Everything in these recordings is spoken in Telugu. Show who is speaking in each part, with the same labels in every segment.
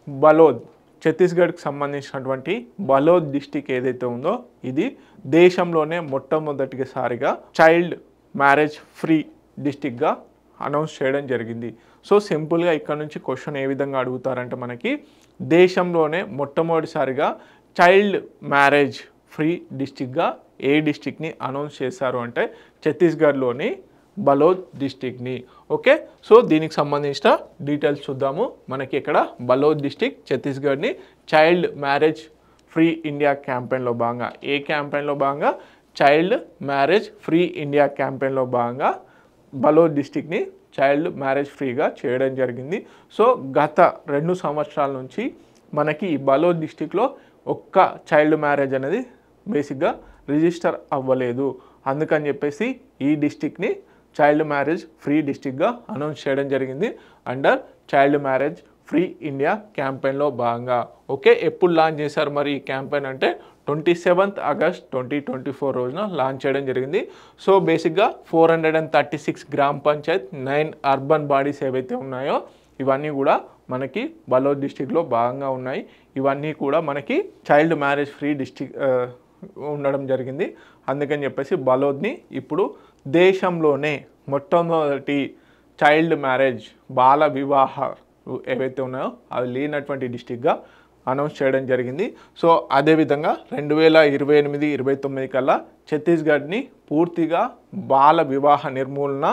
Speaker 1: బలోద్ ఛత్తీస్గఢ్కి సంబంధించినటువంటి బలోద్ డిస్టిక్ ఏదైతే ఉందో ఇది దేశంలోనే మొట్టమొదటిసారిగా చైల్డ్ మ్యారేజ్ ఫ్రీ డిస్టిక్గా అనౌన్స్ చేయడం జరిగింది. సో సింపుల్గా ఇక్కడ నుంచి క్వశ్చన్ ఏ విధంగా అడుగుతారంటే మనకి దేశంలోనే మొట్టమొదటిసారిగా చైల్డ్ మ్యారేజ్ ఫ్రీ డిస్టిక్గా ఏ డిస్టిక్ని అనౌన్స్ చేశారు అంటే ఛత్తీస్గఢ్లోని బలోద్ డిస్టిక్ని. ఓకే, సో దీనికి సంబంధించిన డీటెయిల్స్ చూద్దాము. మనకి ఇక్కడ బలోద్ డిస్టిక్ ఛత్తీస్గఢ్ని చైల్డ్ మ్యారేజ్ ఫ్రీ ఇండియా క్యాంపెయిన్లో భాగంగా ఏ క్యాంపెయిన్లో భాగంగా చైల్డ్ మ్యారేజ్ ఫ్రీ ఇండియా క్యాంపెయిన్లో భాగంగా బలోద్ డిస్టిక్ని చైల్డ్ మ్యారేజ్ ఫ్రీగా చేయడం జరిగింది. సో గత 2 సంవత్సరాల నుంచి మనకి ఈ బలోద్ డిస్టిక్లో ఒక్క చైల్డ్ మ్యారేజ్ అనేది బేసిక్గా రిజిస్టర్ అవ్వలేదు. అందుకని చెప్పేసి ఈ డిస్టిక్ని చైల్డ్ మ్యారేజ్ ఫ్రీ డిస్టిక్గా అనౌన్స్ చేయడం జరిగింది under child marriage free India క్యాంపెయిన్లో భాగంగా. ఓకే, ఎప్పుడు లాంచ్ చేశారు మరి ఈ క్యాంపెయిన్ అంటే 27th ఆగస్ట్ 2024 రోజున లాంచ్ చేయడం జరిగింది. సో బేసిక్గా 436 గ్రామ పంచాయత్ 9 అర్బన్ బాడీస్ ఏవైతే ఉన్నాయో ఇవన్నీ కూడా మనకి బలోద్ డిస్టిక్లో భాగంగా ఉన్నాయి. ఇవన్నీ కూడా మనకి చైల్డ్ మ్యారేజ్ ఫ్రీ డిస్టిక్ ఉండడం జరిగింది. అందుకని చెప్పేసి బలోద్ని ఇప్పుడు దేశంలోనే మొట్టమొదటి చైల్డ్ మ్యారేజ్ బాల వివాహ ఏవైతే ఉన్నాయో అవి లేనటువంటి డిస్టిక్గా అనౌన్స్ చేయడం జరిగింది. సో అదేవిధంగా 2028-29 కల్లా ఛత్తీస్గఢ్ని పూర్తిగా బాల వివాహ నిర్మూలన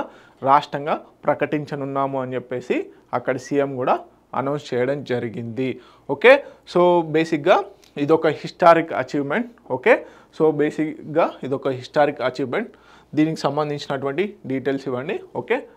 Speaker 1: రాష్ట్రంగా ప్రకటించనున్నాము అని చెప్పేసి అక్కడ సీఎం కూడా అనౌన్స్ చేయడం జరిగింది. ఓకే, సో బేసిక్గా ఇదొక హిస్టారిక్ అచీవ్మెంట్. ఓకే, సో బేసిక్గా ఇదొక హిస్టారిక్ అచీవ్మెంట్. దీనికి సంబంధించినటువంటి డీటెయిల్స్ ఇవ్వండి. ఓకే,